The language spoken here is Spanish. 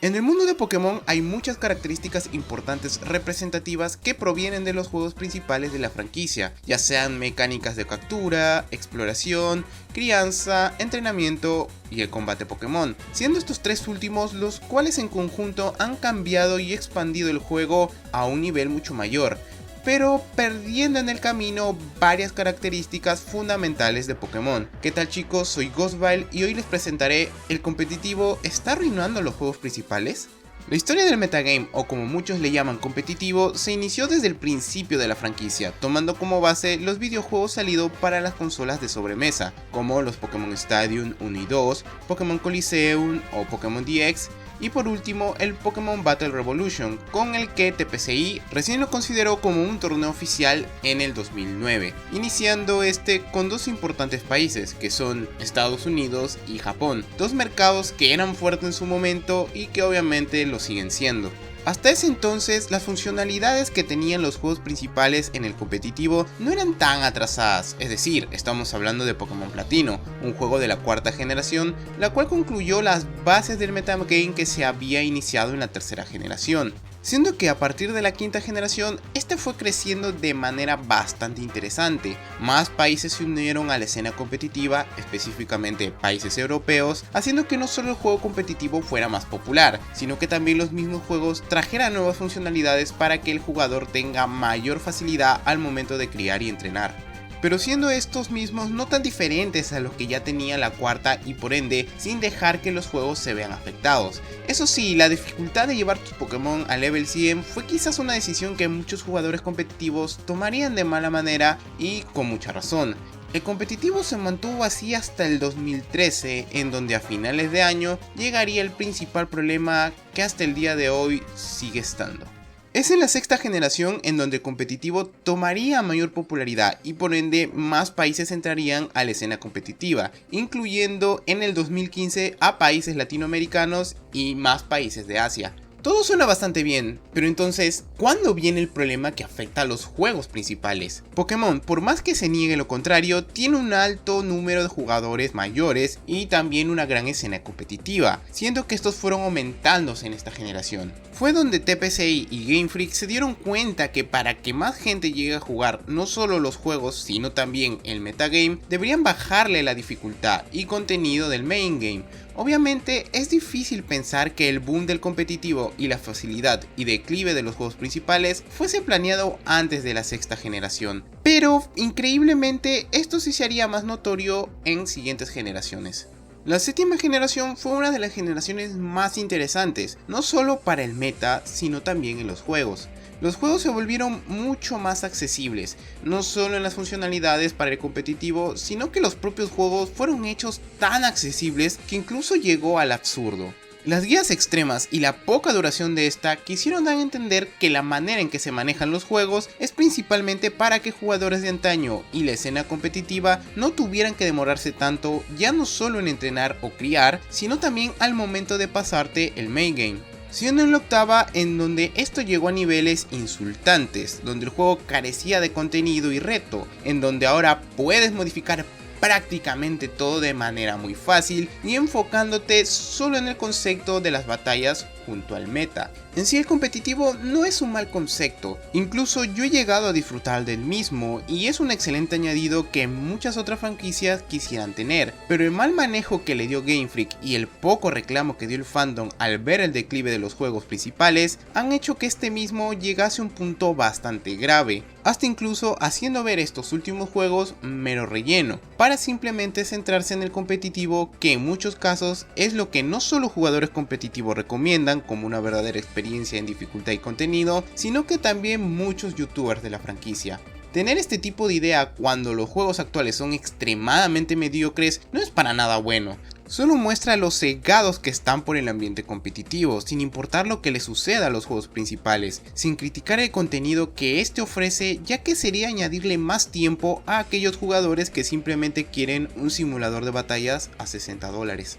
En el mundo de Pokémon hay muchas características importantes representativas que provienen de los juegos principales de la franquicia, ya sean mecánicas de captura, exploración, crianza, entrenamiento y el combate Pokémon, siendo estos tres últimos los cuales en conjunto han cambiado y expandido el juego a un nivel mucho mayor, pero perdiendo en el camino varias características fundamentales de Pokémon. ¿Qué tal chicos? Soy Ghostbile y hoy les presentaré ¿el competitivo está arruinando los juegos principales? La historia del metagame, o como muchos le llaman competitivo, se inició desde el principio de la franquicia, tomando como base los videojuegos salidos para las consolas de sobremesa, como los Pokémon Stadium 1 y 2, Pokémon Coliseum o Pokémon DX, y por último el Pokémon Battle Revolution, con el que TPCI recién lo consideró como un torneo oficial en el 2009, iniciando este con dos importantes países que son Estados Unidos y Japón, dos mercados que eran fuertes en su momento y que obviamente lo siguen siendo. Hasta ese entonces, las funcionalidades que tenían los juegos principales en el competitivo no eran tan atrasadas, es decir, estamos hablando de Pokémon Platino, un juego de la cuarta generación, la cual concluyó las bases del metagame que se había iniciado en la tercera generación. Siendo que a partir de la quinta generación, este fue creciendo de manera bastante interesante. Más países se unieron a la escena competitiva, específicamente países europeos, haciendo que no solo el juego competitivo fuera más popular, sino que también los mismos juegos trajeran nuevas funcionalidades para que el jugador tenga mayor facilidad al momento de criar y entrenar. Pero siendo estos mismos no tan diferentes a los que ya tenía la cuarta y por ende sin dejar que los juegos se vean afectados. Eso sí, la dificultad de llevar tus Pokémon a level 100 fue quizás una decisión que muchos jugadores competitivos tomarían de mala manera y con mucha razón. El competitivo se mantuvo así hasta el 2013, en donde a finales de año llegaría el principal problema que hasta el día de hoy sigue estando. Es en la sexta generación en donde el competitivo tomaría mayor popularidad y por ende más países entrarían a la escena competitiva, incluyendo en el 2015 a países latinoamericanos y más países de Asia. Todo suena bastante bien, pero entonces, ¿cuándo viene el problema que afecta a los juegos principales? Pokémon, por más que se niegue lo contrario, tiene un alto número de jugadores mayores y también una gran escena competitiva, siendo que estos fueron aumentándose en esta generación. Fue donde TPCI y Game Freak se dieron cuenta que para que más gente llegue a jugar no solo los juegos, sino también el metagame, deberían bajarle la dificultad y contenido del main game. Obviamente es difícil pensar que el boom del competitivo y la facilidad y declive de los juegos principales fuese planeado antes de la sexta generación, pero increíblemente esto sí se haría más notorio en siguientes generaciones. La séptima generación fue una de las generaciones más interesantes, no solo para el meta, sino también en los juegos. Los juegos se volvieron mucho más accesibles, no solo en las funcionalidades para el competitivo, sino que los propios juegos fueron hechos tan accesibles que incluso llegó al absurdo. Las guías extremas y la poca duración de esta quisieron dar a entender que la manera en que se manejan los juegos es principalmente para que jugadores de antaño y la escena competitiva no tuvieran que demorarse tanto ya no solo en entrenar o criar, sino también al momento de pasarte el main game. Siendo en la octava en donde esto llegó a niveles insultantes, donde el juego carecía de contenido y reto, en donde ahora puedes modificar prácticamente todo de manera muy fácil y enfocándote solo en el concepto de las batallas junto al meta. En sí el competitivo no es un mal concepto, incluso yo he llegado a disfrutar del mismo y es un excelente añadido que muchas otras franquicias quisieran tener, pero el mal manejo que le dio Game Freak y el poco reclamo que dio el fandom al ver el declive de los juegos principales han hecho que este mismo llegase a un punto bastante grave, hasta incluso haciendo ver estos últimos juegos mero relleno, para simplemente centrarse en el competitivo, que en muchos casos es lo que no solo jugadores competitivos recomiendan como una verdadera experiencia en dificultad y contenido, sino que también muchos youtubers de la franquicia. Tener este tipo de idea cuando los juegos actuales son extremadamente mediocres no es para nada bueno. Solo muestra los cegados que están por el ambiente competitivo, sin importar lo que le suceda a los juegos principales, sin criticar el contenido que este ofrece, ya que sería añadirle más tiempo a aquellos jugadores que simplemente quieren un simulador de batallas a $60.